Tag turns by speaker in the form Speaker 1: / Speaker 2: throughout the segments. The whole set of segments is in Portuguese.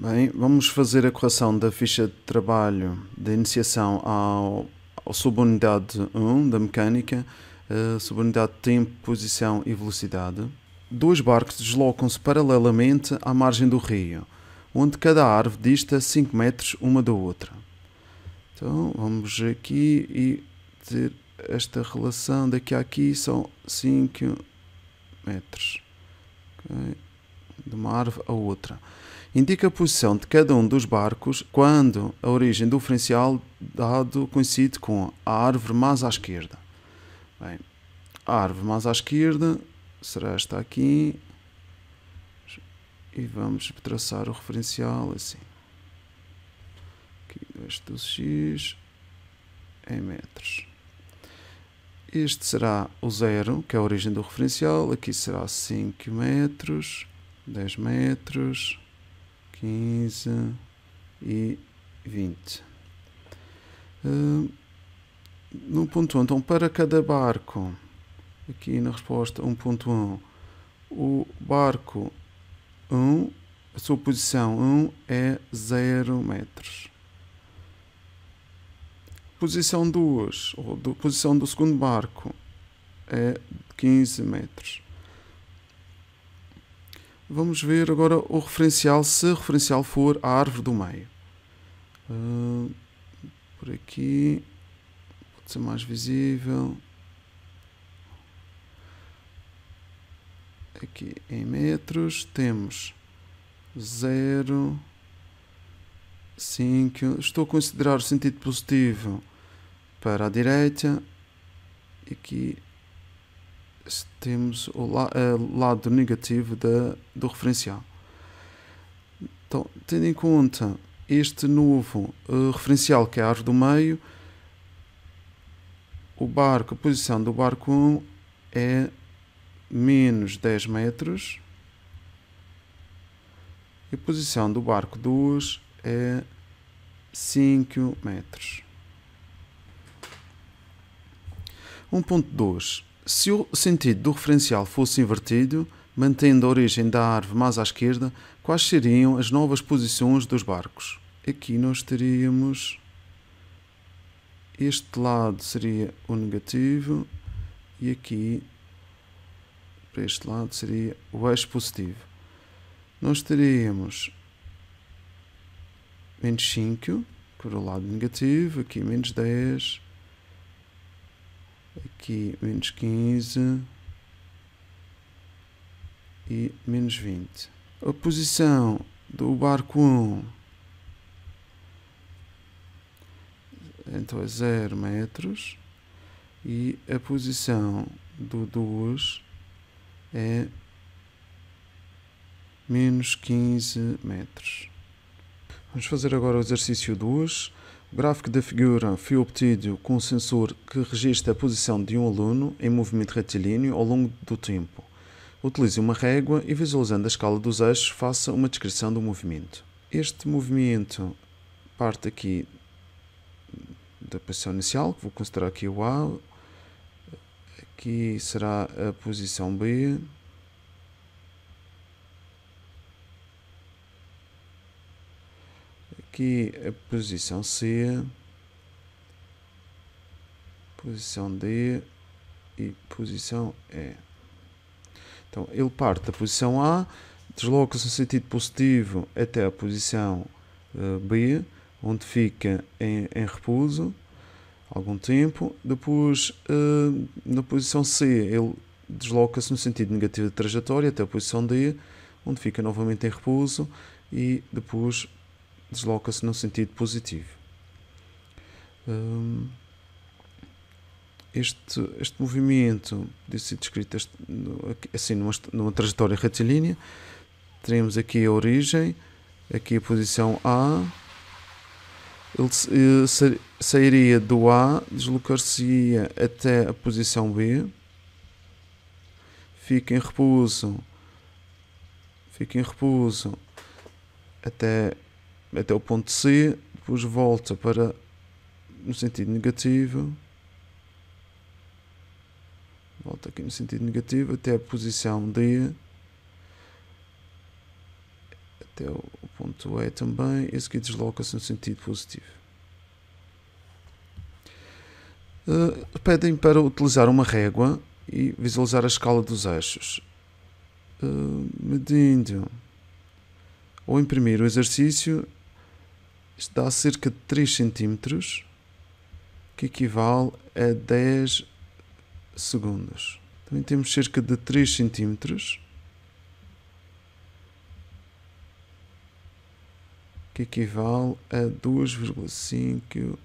Speaker 1: Bem, vamos fazer a correção da ficha de trabalho de iniciação ao subunidade 1 da mecânica, subunidade de tempo, posição e velocidade. Dois barcos deslocam-se paralelamente à margem do rio, onde cada árvore dista 5 metros uma da outra. Então vamos aqui e ter esta relação daqui a aqui são 5 metros, okay? De uma árvore a outra. Indica a posição de cada um dos barcos quando a origem do referencial dado coincide com a árvore mais à esquerda. Bem, a árvore mais à esquerda será esta aqui. E vamos traçar o referencial assim. Aqui este do X em metros. Este será o 0, que é a origem do referencial. Aqui será 5 metros, 10 metros, 15 e 20. No ponto 1, então para cada barco, aqui na resposta 1.1, o barco 1, a sua posição 1 é 0 metros. Posição 2, ou posição do segundo barco, é 15 metros. Vamos ver agora o referencial, se o referencial for a árvore do meio. Por aqui, pode ser mais visível. Aqui em metros temos 0, 5. Estou a considerar o sentido positivo para a direita. Aqui temos o lado negativo do referencial. Então, tendo em conta este novo referencial que é a árvore do meio, a posição do barco 1 é menos 10 metros e a posição do barco 2 é 5 metros. 1.2. Se o sentido do referencial fosse invertido, mantendo a origem da árvore mais à esquerda, quais seriam as novas posições dos barcos? Aqui nós teríamos, este lado seria o negativo e aqui para este lado seria o eixo positivo. Nós teríamos menos 5 para o lado negativo, aqui menos 10, aqui menos 15 e menos 20. A posição do barco 1 então é 0 metros e a posição do 2 é menos 15 metros. Vamos fazer agora o exercício 2. O gráfico da figura foi obtido com um sensor que registra a posição de um aluno em movimento retilíneo ao longo do tempo. Utilize uma régua e, visualizando a escala dos eixos, faça uma descrição do movimento. Este movimento parte aqui da posição inicial, que vou considerar aqui o A. Aqui será a posição B. Aqui a posição C, posição D e posição E. Então, ele parte da posição A, desloca-se no sentido positivo até a posição B, onde fica em repouso algum tempo. Depois, na posição C, ele desloca-se no sentido negativo da trajetória até a posição D, onde fica novamente em repouso e depois desloca-se no sentido positivo. Este movimento pode ser descrito assim numa trajetória retilínea. Teremos aqui a origem, aqui a posição A. Ele sairia do A, deslocar-se-ia até a posição B, fica em repouso até o ponto C, depois volta no sentido negativo, volta aqui no sentido negativo até a posição D, até o ponto ponto E também, esse aqui desloca-se no sentido positivo. Pedem para utilizar uma régua e visualizar a escala dos eixos. Medindo ou imprimir o exercício, está a cerca de 3 cm, que equivale a 10 segundos. Também temos cerca de 3 cm, que equivale a 2,5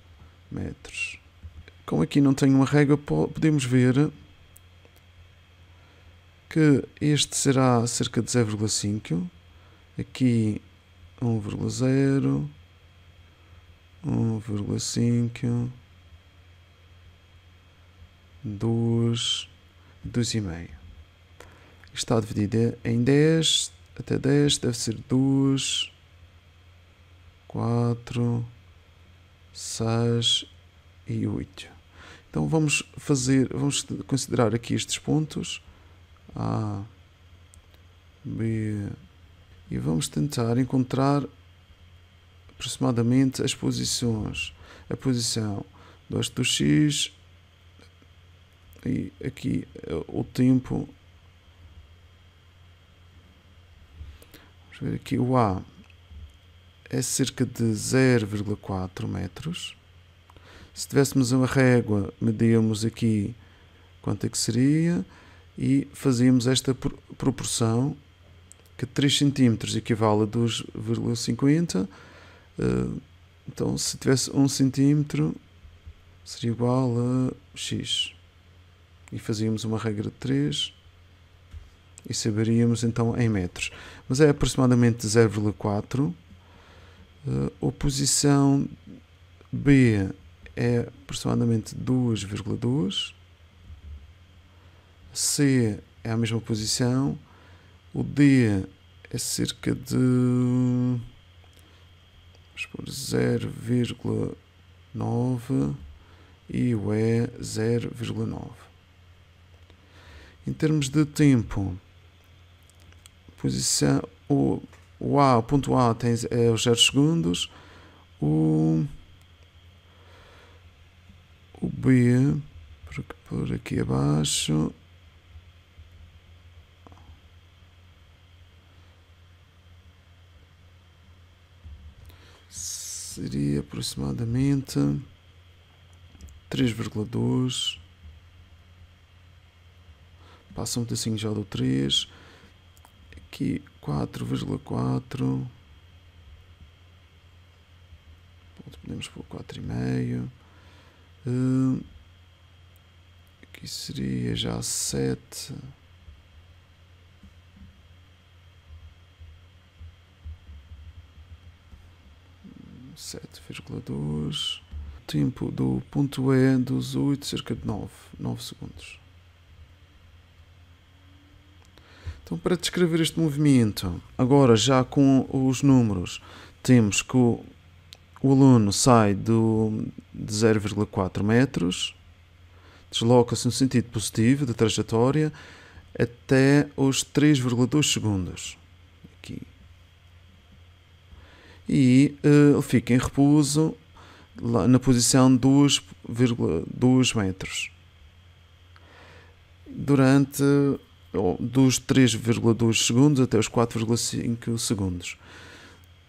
Speaker 1: metros. Como aqui não tenho uma régua, podemos ver que este será cerca de 0,5, aqui 1,0, 1,5, 2, 2,5. Está dividido em 10, até 10 deve ser 2, 4, 6 e 8. Então vamos considerar aqui estes pontos A, B, e vamos tentar encontrar aproximadamente as posições. A posição do eixo do X e aqui o tempo. Vamos ver aqui o A é cerca de 0,4 metros. Se tivéssemos uma régua, medíamos aqui quanto é que seria e fazíamos esta proporção, que 3 cm equivale a 2,50. Então, se tivesse 1 cm, seria igual a X. E fazíamos uma regra de 3 e saberíamos então em metros. Mas é aproximadamente 0,4. A posição B é aproximadamente 2,2. C é a mesma posição. O D é cerca de 0,9 e o E 0,9. Em termos de tempo, posição, o ponto A é os 0 segundos, o B por aqui abaixo seria aproximadamente 3,2. Passa um pedacinho já do 3. Aqui 4,4. Podemos pôr 4,5. Aqui seria já 7. (7,2). Tempo do ponto E dos 8, cerca de 9 segundos. Então, para descrever este movimento, agora já com os números, temos que o aluno sai de 0,4 metros, desloca-se no sentido positivo da trajetória até os 3,2 segundos. Aqui. E ele fica em repouso lá na posição 2,2 metros. Durante dos 3,2 segundos até os 4,5 segundos.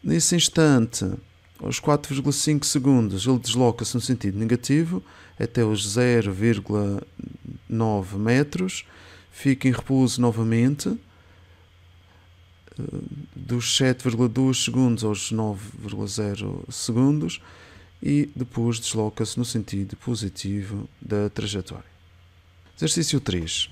Speaker 1: Nesse instante, aos 4,5 segundos, ele desloca-se no sentido negativo até os 0,9 metros, fica em repouso novamente, dos 7,2 segundos aos 9,0 segundos, e depois desloca-se no sentido positivo da trajetória. Exercício 3.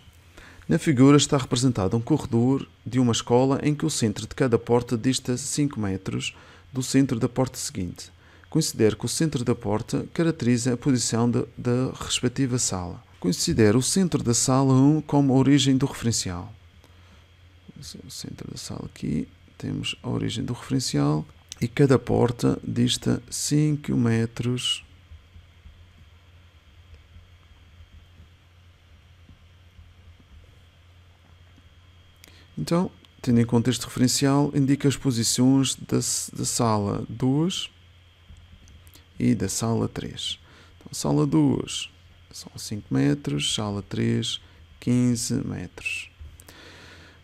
Speaker 1: Na figura está representado um corredor de uma escola em que o centro de cada porta dista 5 metros do centro da porta seguinte. Considere que o centro da porta caracteriza a posição da respectiva sala. Considere o centro da sala 1 como a origem do referencial. O centro da sala aqui, temos a origem do referencial e cada porta dista 5 metros . Então, tendo em conta este referencial, indica as posições da sala 2 e da sala 3. Então, sala 2 são 5 metros, sala 3, 15 metros.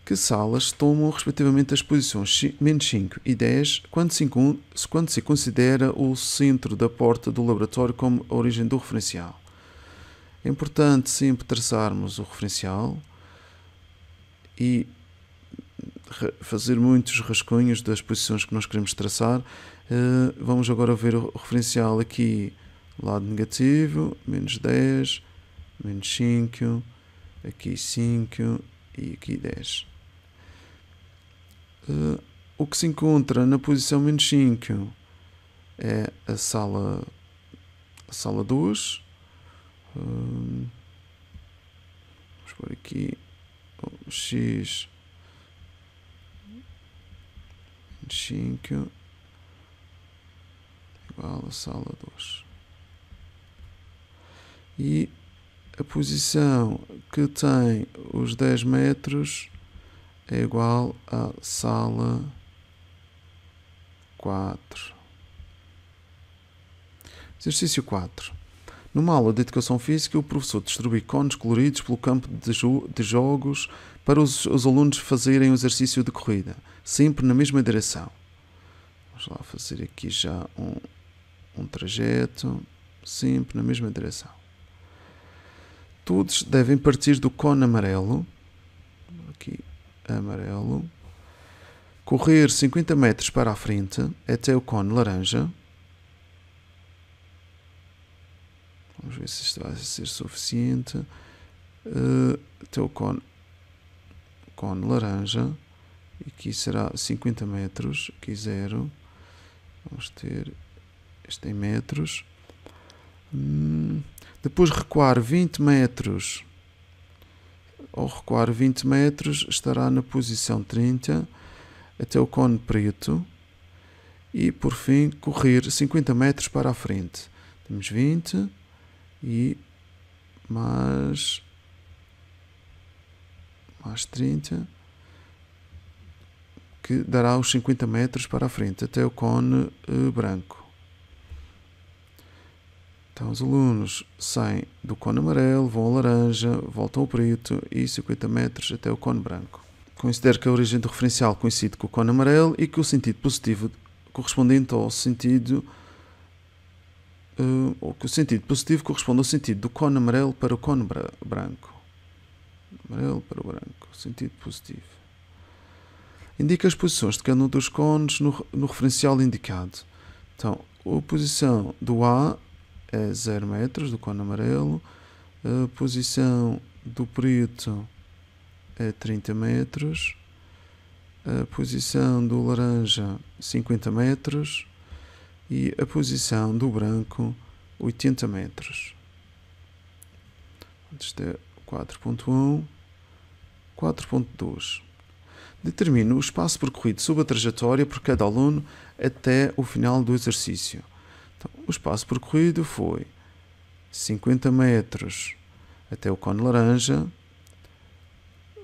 Speaker 1: Que salas tomam respectivamente as posições menos 5 e 10 quando se considera o centro da porta do laboratório como a origem do referencial. É importante sempre traçarmos o referencial e fazer muitos rascunhos das posições que nós queremos traçar. Vamos agora ver o referencial aqui, lado negativo, menos 10, menos 5, aqui 5 e aqui 10. O que se encontra na posição menos 5 é a sala 2. Vamos por aqui o x menos 5 igual a sala 2. E a posição que tem os 10 metros é igual à sala 4. Exercício 4. Numa aula de Educação Física, o professor distribui cones coloridos pelo campo de jogos para os alunos fazerem o exercício de corrida, sempre na mesma direção. Vamos lá fazer aqui já um trajeto, sempre na mesma direção. Todos devem partir do cone amarelo, aqui amarelo, correr 50 metros para a frente até o cone laranja. Vamos ver se isto vai ser suficiente. Até o cone laranja. Aqui será 50 metros, aqui 0. Vamos ter este em metros. Depois recuar 20 metros. Ao recuar 20 metros estará na posição 30 até o cone preto e por fim correr 50 metros para a frente. Temos 20 e mais 30 que dará os 50 metros para a frente até o cone branco. Então os alunos saem do cone amarelo, vão ao laranja, voltam ao preto e 50 metros até o cone branco. Considero que a origem do referencial coincide com o cone amarelo e que o sentido positivo correspondente ao sentido que o sentido positivo corresponde ao sentido do cone amarelo para o cone branco. Amarelo para o branco, sentido positivo. Indica as posições de cada um dos cones no referencial indicado. Então, a posição do A é 0 metros do cone amarelo, a posição do preto é 30 metros, a posição do laranja 50 metros e a posição do branco 80 metros. Isto é 4.1, 4.2. Determine o espaço percorrido sob a trajetória por cada aluno até o final do exercício. Então, o espaço percorrido foi 50 metros até o cone laranja,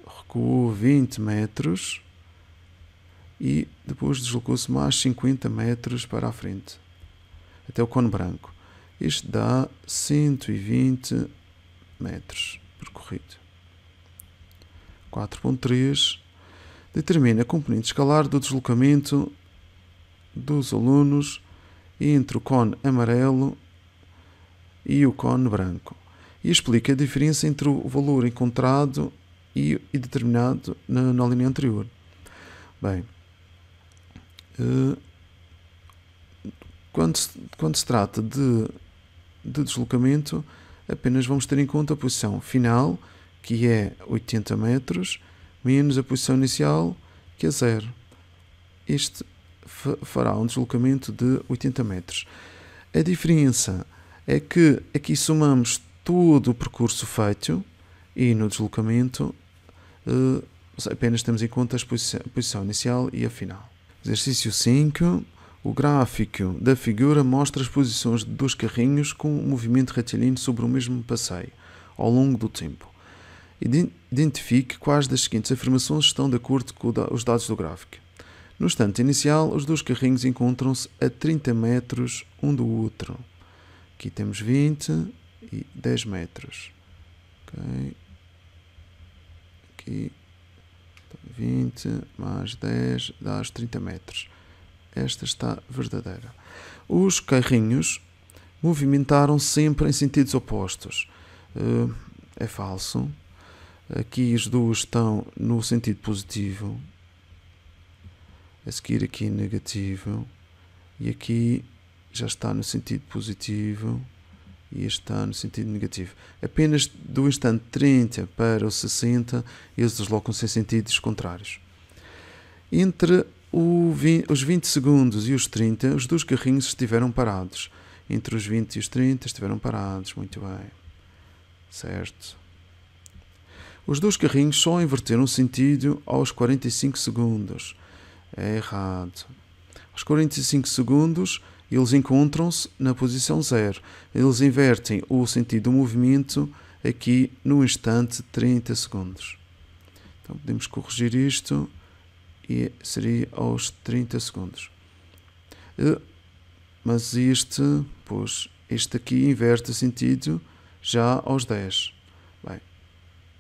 Speaker 1: recuou 20 metros e depois deslocou-se mais 50 metros para a frente, até o cone branco. Isto dá 120 metros percorrido. 4.3. Determina a componente escalar do deslocamento dos alunos entre o cone amarelo e o cone branco e explica a diferença entre o valor encontrado e determinado na linha anterior. Bem, quando se trata de deslocamento, apenas vamos ter em conta a posição final, que é 80 metros, menos a posição inicial, que é 0. Este fará um deslocamento de 80 metros. A diferença é que aqui somamos todo o percurso feito e no deslocamento apenas temos em conta a posição inicial e a final. Exercício 5. O gráfico da figura mostra as posições de dois carrinhos com um movimento retilíneo sobre o mesmo passeio ao longo do tempo. Identifique quais das seguintes afirmações estão de acordo com os dados do gráfico. No instante inicial, os dois carrinhos encontram-se a 30 metros um do outro. Aqui temos 20 e 10 metros. Okay. Aqui 20 mais 10 dá os 30 metros. Esta está verdadeira. Os carrinhos movimentaram sempre em sentidos opostos. É falso. Aqui os dois estão no sentido positivo. A seguir aqui negativo. E aqui já está no sentido positivo. E este está no sentido negativo. Apenas do instante 30 para o 60, eles deslocam-se em sentidos contrários. Entre os 20 segundos e os 30, os dois carrinhos estiveram parados. Entre os 20 e os 30 estiveram parados. Muito bem. Certo. Os dois carrinhos só inverteram o sentido aos 45 segundos. É errado. Aos 45 segundos, eles encontram-se na posição 0. Eles invertem o sentido do movimento aqui no instante 30 segundos. Então podemos corrigir isto e seria aos 30 segundos. Mas este aqui inverte o sentido já aos 10. Bem,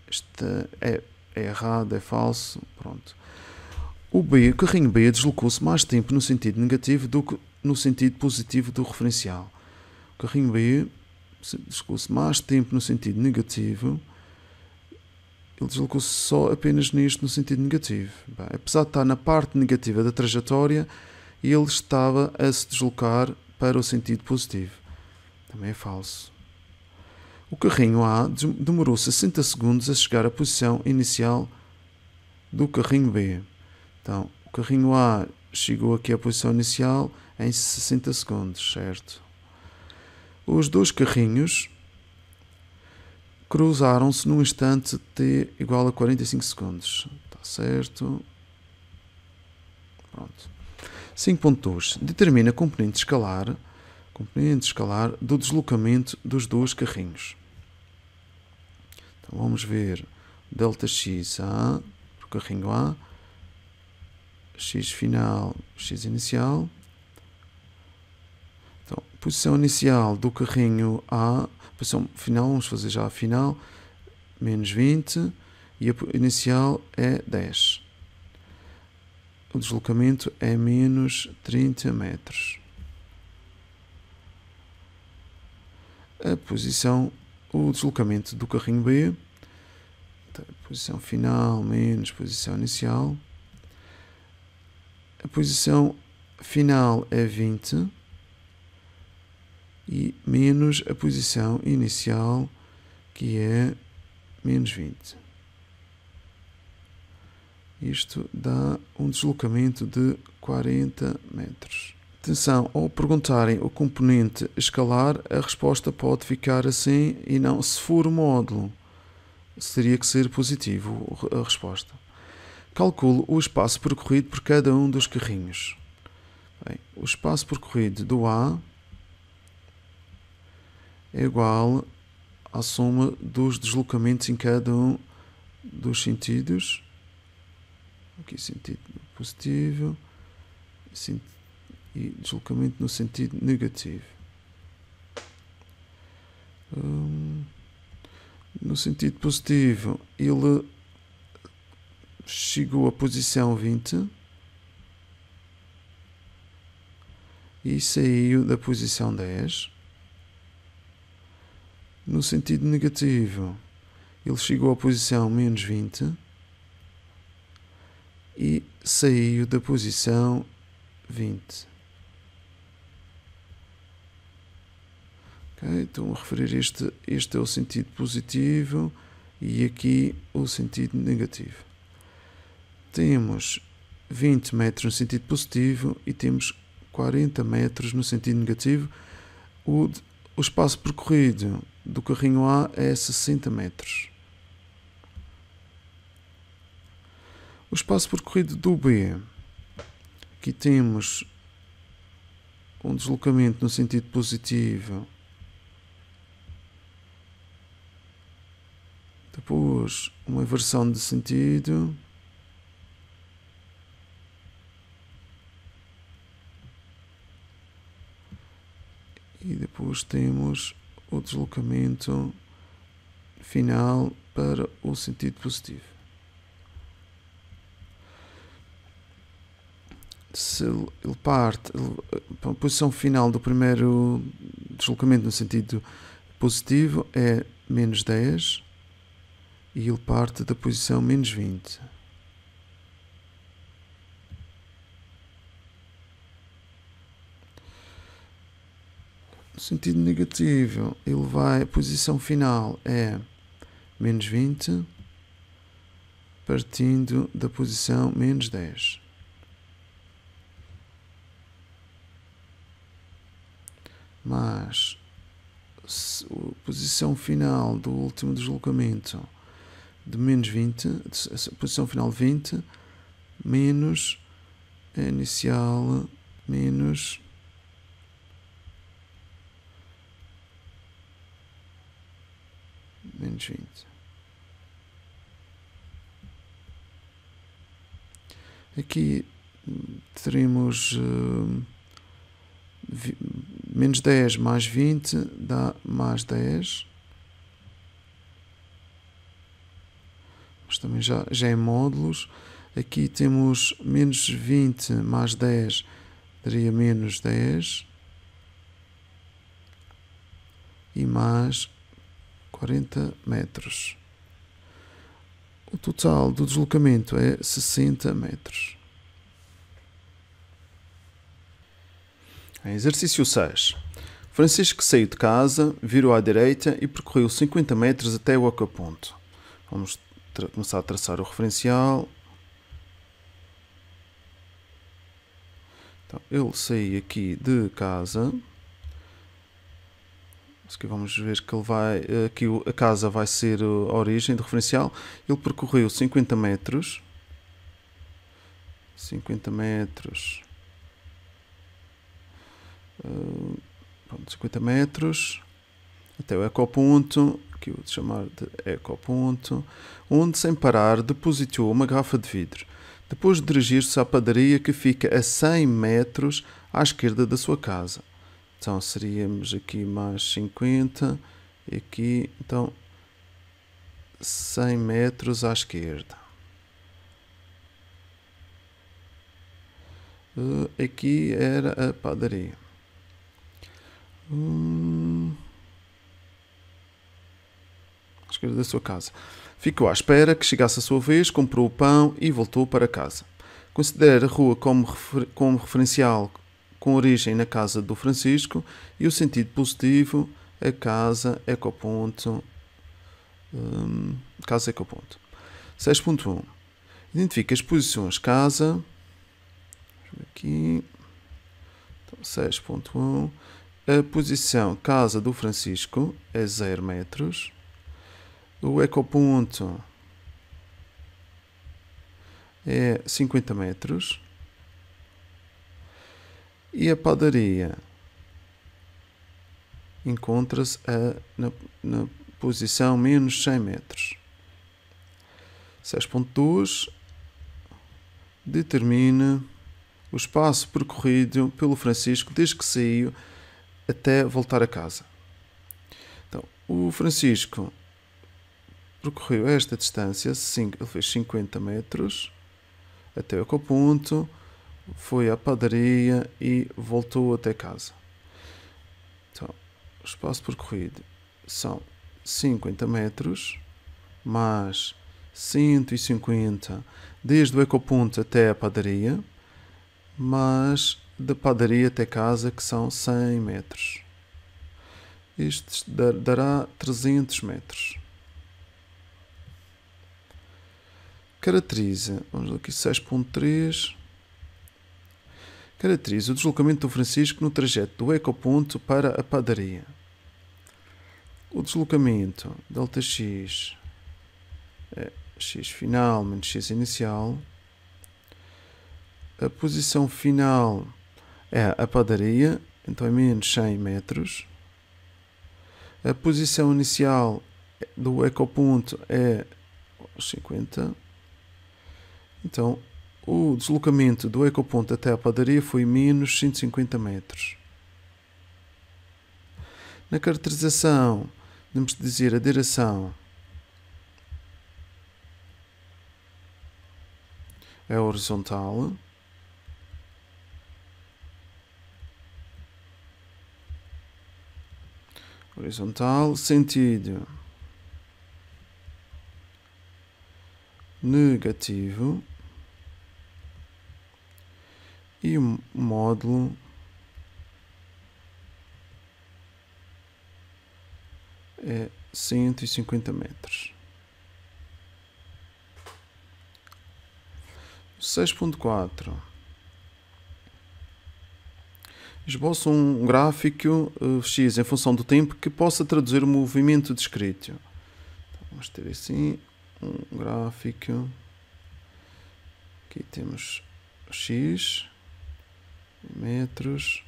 Speaker 1: este é errado, é falso. Pronto. O carrinho B deslocou-se mais tempo no sentido negativo do que no sentido positivo do referencial. O carrinho B deslocou-se mais tempo no sentido negativo. Ele deslocou-se só apenas neste no sentido negativo. Bem, apesar de estar na parte negativa da trajetória, ele estava a se deslocar para o sentido positivo. Também é falso. O carrinho A demorou 60 segundos a chegar à posição inicial do carrinho B. Então, o carrinho A chegou aqui à posição inicial em 60 segundos, certo? Os dois carrinhos cruzaram-se num instante t igual a 45 segundos. Está certo? Pronto. 5.2. Determina a componente escalar do deslocamento dos dois carrinhos. Então vamos ver ΔX A para o carrinho A, X final, X inicial. Então, posição inicial do carrinho A, posição final, vamos fazer já a final, menos 20 e a inicial é 10. O deslocamento é menos 30 metros. O deslocamento do carrinho B, então, posição final menos posição inicial. A posição final é 20 e menos a posição inicial, que é menos 20. Isto dá um deslocamento de 40 metros. Atenção, ao perguntarem o componente escalar, a resposta pode ficar assim e não. Se for o módulo, teria que ser positivo a resposta. Calcule o espaço percorrido por cada um dos carrinhos. Bem, o espaço percorrido do A é igual à soma dos deslocamentos em cada um dos sentidos. Aqui sentido positivo e deslocamento no sentido negativo. No sentido positivo, ele chegou à posição 20 e saiu da posição 10. No sentido negativo, ele chegou à posição menos 20 e saiu da posição 20. Okay, então a referir este é o sentido positivo e aqui o sentido negativo. Temos 20 metros no sentido positivo e temos 40 metros no sentido negativo. O espaço percorrido do carrinho A é 60 metros. O espaço percorrido do B, aqui temos um deslocamento no sentido positivo Depois, uma inversão de sentido. E depois temos o deslocamento final para o sentido positivo. Se ele parte, a posição final do primeiro deslocamento no sentido positivo é menos 10 e ele parte da posição menos 20. No sentido negativo, ele vai, a posição final é menos 20, partindo da posição menos 10. Mas a posição final do último deslocamento de menos 20, a posição final 20, menos a inicial, menos menos 20. Aqui teremos menos 10 mais 20 dá mais 10. Mas também já em módulos. Aqui temos menos 20 mais 10 daria menos 10. E mais 40 metros. O total do deslocamento é 60 metros. Exercício 6. Francisco saiu de casa, virou à direita e percorreu 50 metros até o acaponto. Vamos começar a traçar o referencial. Então, ele saiu aqui de casa. Aqui vamos ver que ele vai, aqui a casa vai ser a origem do referencial. Ele percorreu 50 metros. 50 metros. 50 metros até o ecoponto, que eu vou chamar de ecoponto, onde sem parar depositou uma garrafa de vidro. Depois de dirigir-se à padaria que fica a 100 metros à esquerda da sua casa. Então seríamos aqui mais 50, e aqui então 100 metros à esquerda. Aqui era a padaria. À esquerda da sua casa. Ficou à espera que chegasse a sua vez, comprou o pão e voltou para casa. Considera a rua como referencial com origem na casa do Francisco e o sentido positivo, a casa, ecoponto, casa, ecoponto. 6.1. Identifica as posições casa, aqui, então, 6.1. A posição casa do Francisco é 0 metros. O ecoponto é 50 metros. E a padaria encontra-se na posição menos 100 metros. 6.2. Determina o espaço percorrido pelo Francisco desde que saiu até voltar a casa. Então, o Francisco percorreu esta distância, ele fez 50 metros até o ecoponto, foi à padaria e voltou até casa. Então, o espaço percorrido são 50 metros mais 150 desde o ecoponto até a padaria, mais da padaria até casa, que são 100 metros. Isto dará 300 metros. Caracteriza, vamos aqui 6.3. Caracteriza o deslocamento do Francisco no trajeto do ecoponto para a padaria. O deslocamento Δx é x final menos x inicial. A posição final é a padaria, então é menos 100 metros. A posição inicial do ecoponto é 50. Então, o deslocamento do ecoponto até a padaria foi menos 150 metros. Na caracterização, podemos dizer a direção é horizontal. Horizontal, sentido negativo e o módulo é 150 metros. 6.4 esboça um gráfico X em função do tempo que possa traduzir o movimento descrito. Então, vamos ter assim um gráfico. Aqui temos X em metros,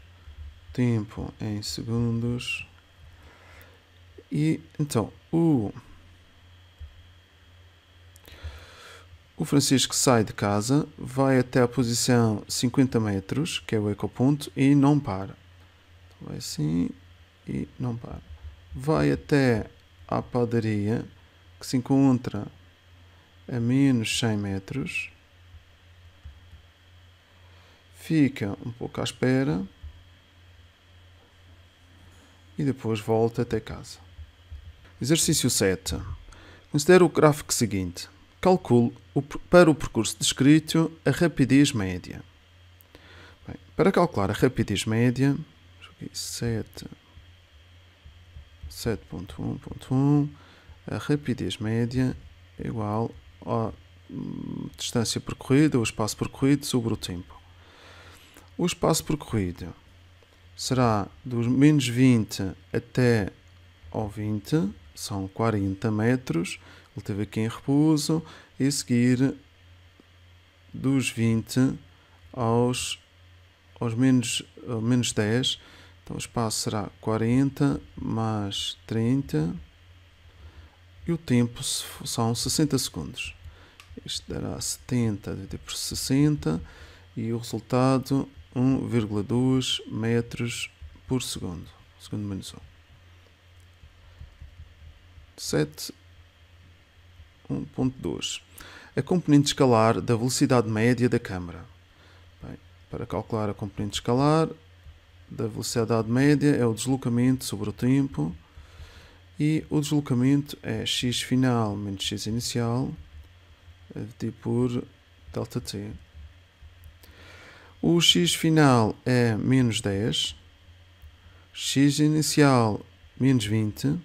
Speaker 1: tempo em segundos. E então o Francisco sai de casa, vai até a posição 50 metros, que é o ecoponto, e não para. Então, vai assim e não para. Vai até à padaria, que se encontra a menos 100 metros. Fica um pouco à espera e depois volta até casa. Exercício 7. Considere o gráfico seguinte. Calcule para o percurso descrito a rapidez média. Bem, para calcular a rapidez média, 7.1.1, a rapidez média é igual à distância percorrida, o espaço percorrido sobre o tempo. O espaço percorrido será dos menos 20 até ao 20, são 40 metros. Ele teve aqui em repouso, e a seguir dos 20 aos menos 10. Então o espaço será 40 mais 30 e o tempo são 60 segundos. Isto dará 70 dividido por 60 e o resultado 1,2 metros por segundo. Segundo menos 1. 1.2. A componente escalar da velocidade média da câmara. Bem, para calcular a componente escalar da velocidade média é o deslocamento sobre o tempo e o deslocamento é x final menos x inicial dividido por delta t. O x final é menos 10, x inicial menos 20,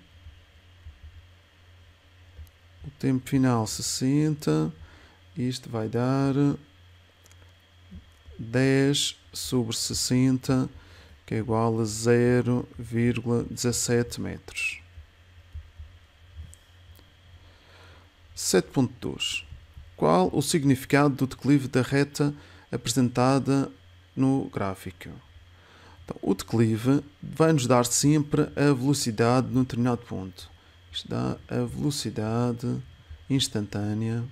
Speaker 1: o tempo final 60, isto vai dar 10 sobre 60, que é igual a 0,17 metros. 7.2. Qual o significado do declive da reta apresentada no gráfico? Então, o declive vai nos dar sempre a velocidade num determinado ponto. Isto dá a velocidade instantânea.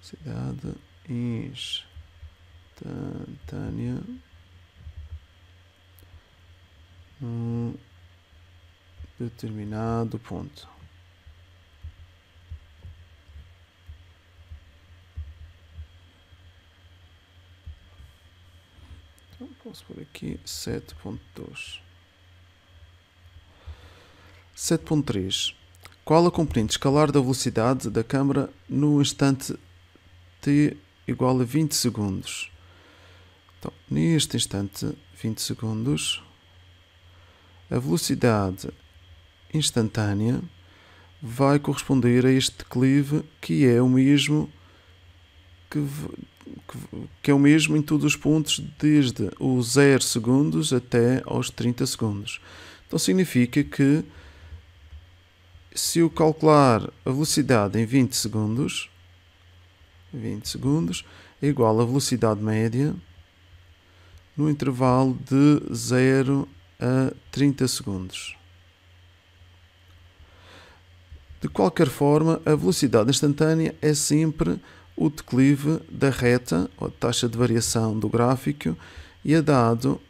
Speaker 1: Velocidade instantânea num determinado ponto. Então, posso pôr aqui 7.2. 7.3. Qual a componente escalar da velocidade da câmara no instante t igual a 20 segundos? Então, neste instante, 20 segundos, a velocidade instantânea vai corresponder a este declive que é o mesmo que é o mesmo em todos os pontos, desde os 0 segundos até aos 30 segundos. Então significa que se eu calcular a velocidade em 20 segundos é igual à velocidade média no intervalo de 0 a 30 segundos. De qualquer forma, a velocidade instantânea é sempre o declive da reta, ou a taxa de variação do gráfico, e é dado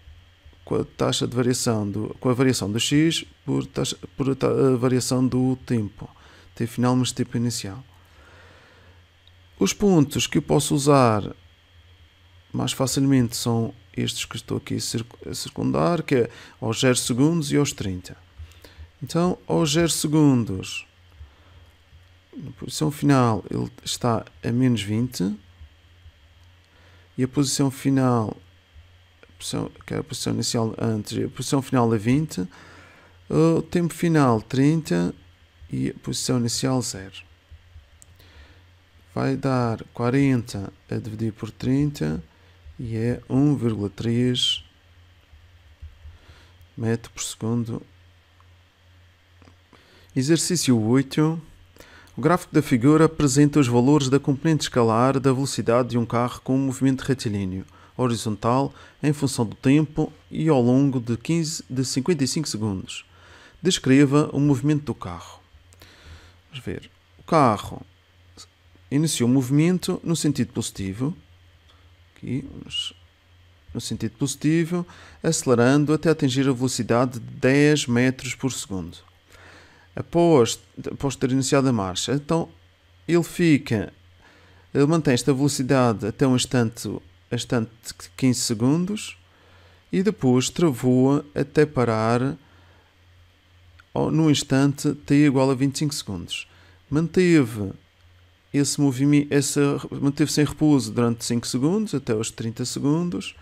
Speaker 1: com a taxa de variação com a variação do x por a variação do tempo, t final mais tempo inicial. Os pontos que eu posso usar mais facilmente são estes que estou aqui a circundar, que é aos 0 segundos e aos 30. Então, aos 0 segundos, na posição final, ele está a menos 20. E a posição final, que era a posição inicial antes, a posição final é 20. O tempo final, 30. E a posição inicial, 0. Vai dar 40 a dividir por 30 e é 1,3 metro por segundo. Exercício 8. O gráfico da figura apresenta os valores da componente escalar da velocidade de um carro com um movimento retilíneo, horizontal, em função do tempo e ao longo de 55 segundos. Descreva o movimento do carro. Vamos ver. O carro iniciou o movimento no sentido positivo, aqui, no sentido positivo, acelerando até atingir a velocidade de 10 metros por segundo. Após ter iniciado a marcha, então ele mantém esta velocidade até um instante de 15 segundos e depois travou até parar no instante t igual a 25 segundos. Manteve esse movimento, manteve-se em repouso durante 5 segundos até aos 30 segundos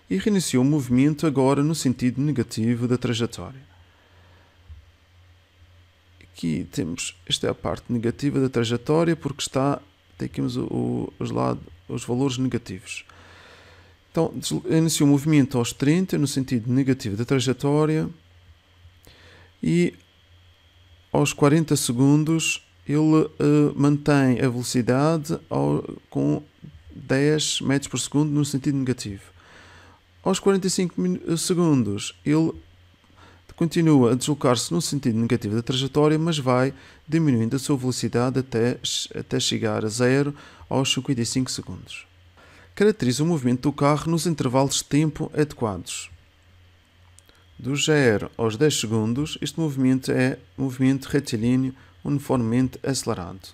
Speaker 1: e reiniciou o movimento agora no sentido negativo da trajetória. Aqui temos, esta é a parte negativa da trajetória porque temos os valores negativos. Então, iniciou o movimento aos 30 no sentido negativo da trajetória e aos 40 segundos ele mantém a velocidade com 10 metros por segundo no sentido negativo. Aos 45 segundos ele continua a deslocar-se no sentido negativo da trajetória, mas vai diminuindo a sua velocidade até chegar a 0 aos 55 segundos. Caracteriza o movimento do carro nos intervalos de tempo adequados. Do 0 aos 10 segundos, este movimento é movimento retilíneo uniformemente acelerado.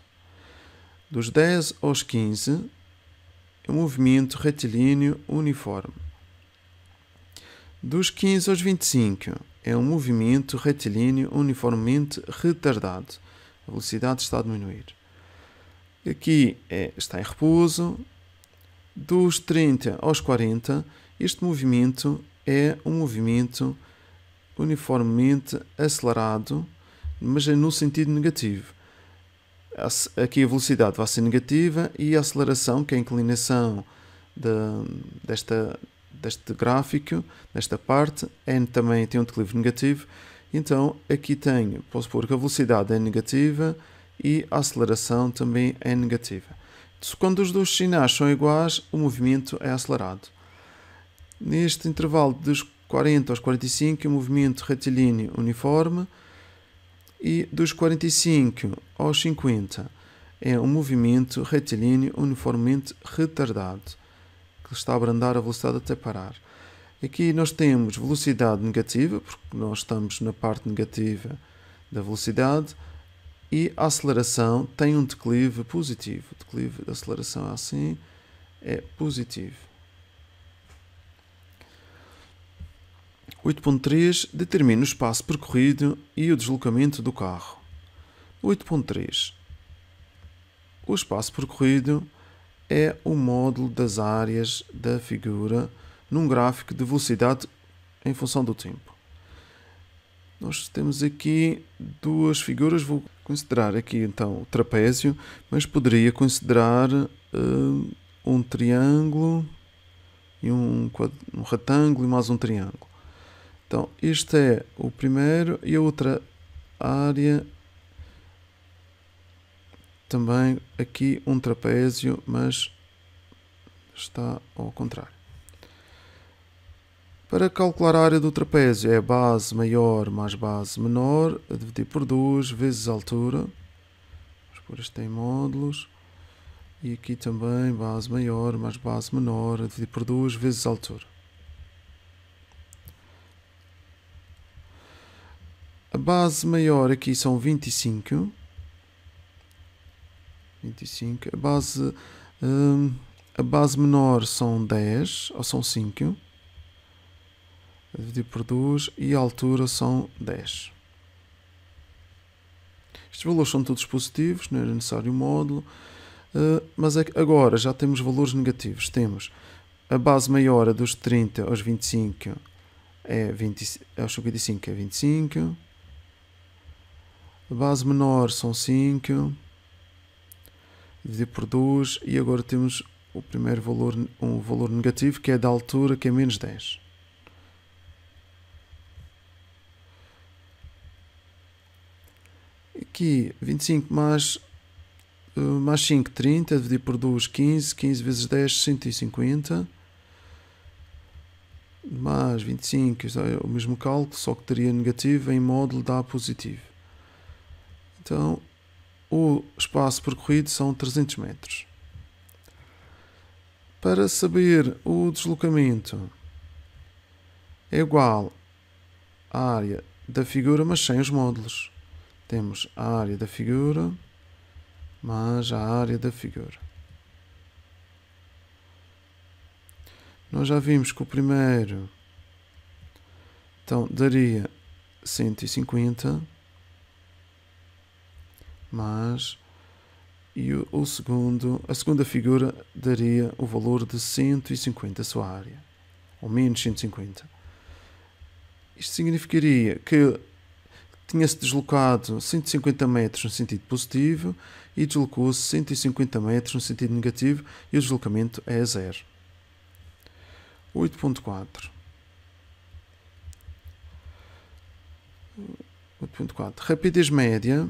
Speaker 1: Dos 10 aos 15, é um movimento retilíneo uniforme. Dos 15 aos 25, é um movimento retilíneo uniformemente retardado. A velocidade está a diminuir. Aqui está em repouso. Dos 30 aos 40, este movimento é um movimento uniformemente acelerado, mas é no sentido negativo. Aqui a velocidade vai ser negativa e a aceleração, que é a inclinação deste gráfico, desta parte, também tem um declive negativo. Então aqui posso pôr que a velocidade é negativa e a aceleração também é negativa. Quando os dois sinais são iguais, o movimento é acelerado. Neste intervalo dos 40 aos 45, o movimento retilíneo uniforme, e dos 45 aos 50 é um movimento retilíneo uniformemente retardado, que está a abrandar a velocidade até parar. Aqui nós temos velocidade negativa, porque nós estamos na parte negativa da velocidade, e a aceleração tem um declive positivo. O declive da aceleração assim é positivo. 8.3. Determina o espaço percorrido e o deslocamento do carro. 8.3. O espaço percorrido é o módulo das áreas da figura num gráfico de velocidade em função do tempo. Nós temos aqui duas figuras. Vou considerar aqui então o trapézio, mas poderia considerar um triângulo e um retângulo e mais um triângulo. Então este é o primeiro e a outra área também aqui um trapézio, mas está ao contrário. Para calcular a área do trapézio é a base maior mais base menor, a dividir por 2 vezes a altura. pôr isto em módulos. E aqui também base maior mais base menor, a dividir por 2 vezes a altura. A base maior aqui são 25. A base menor são 10, ou são 5. A dividir por 2 e a altura são 10. Estes valores são todos positivos, não era necessário o módulo. Mas agora já temos valores negativos. Temos a base maior dos 30 aos 25 aos 55 é 25. A base menor são 5. Dividir por 2. E agora temos o primeiro valor, um valor negativo, que é da altura, que é menos 10. Aqui 25 mais 5, 30, dividir por 2, 15, 15 vezes 10, 150, mais 25, é o mesmo cálculo, só que teria negativo, em módulo dá positivo. Então, o espaço percorrido são 300 metros. Para saber o deslocamento, é igual à área da figura, mas sem os módulos. Temos a área da figura mais a área da figura. Nós já vimos que o primeiro então daria 150 mais e o segundo, a segunda figura daria o valor de 150, a sua área, ou menos 150. Isto significaria que tinha-se deslocado 150 metros no sentido positivo e deslocou-se 150 metros no sentido negativo e o deslocamento é 0. 8.4. 8.4. Rapidez média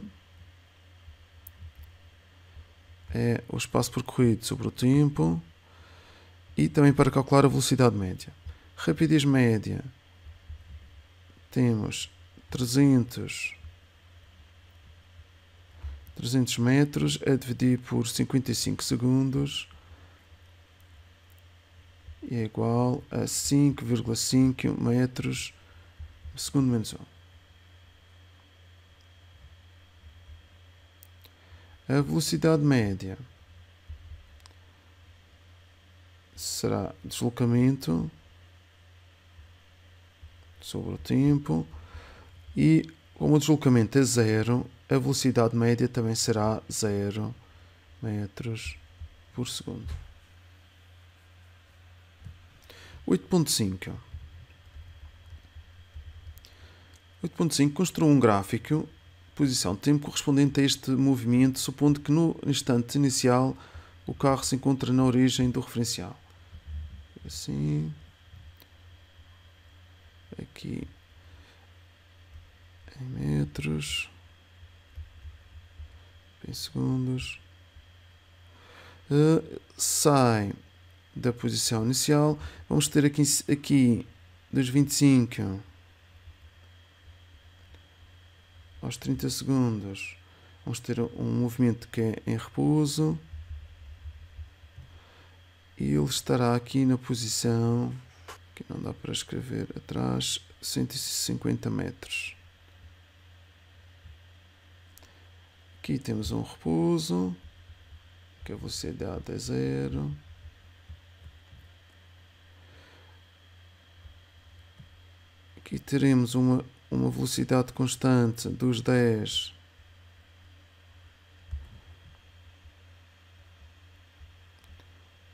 Speaker 1: é o espaço percorrido sobre o tempo e também para calcular a velocidade média. Rapidez média temos 300 metros a dividir por 55 segundos e é igual a 5,5 metros por segundo menos 1. A velocidade média será deslocamento sobre o tempo e, como o deslocamento é 0, a velocidade média também será 0 metros por segundo. 8.5. 8.5. Construa um gráfico posição de tempo correspondente a este movimento, supondo que no instante inicial o carro se encontra na origem do referencial. Assim, aqui em metros, em segundos, sai da posição inicial. Vamos ter aqui dos 25 aos 30 segundos, vamos ter um movimento que é em repouso e ele estará aqui na posição, que não dá para escrever atrás, 150 metros. Aqui temos um repouso, que a velocidade é 0. Aqui teremos uma velocidade constante dos 10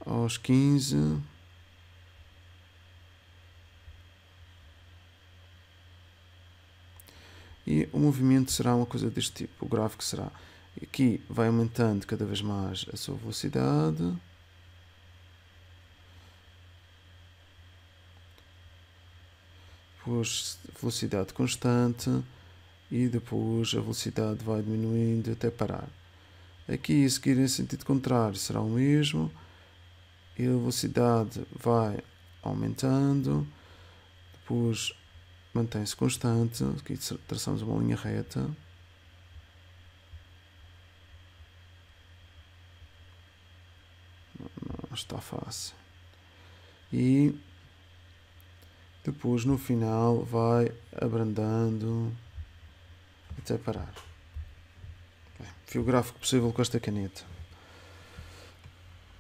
Speaker 1: aos 15. E o movimento será uma coisa deste tipo. O gráfico será, aqui vai aumentando cada vez mais a sua velocidade. Depois velocidade constante e depois a velocidade vai diminuindo até parar. Aqui, a seguir em sentido contrário, será o mesmo e a velocidade vai aumentando, depois mantém-se constante. Aqui traçamos uma linha reta está fácil. E depois no final vai abrandando até parar. Bem, fio gráfico possível com esta caneta.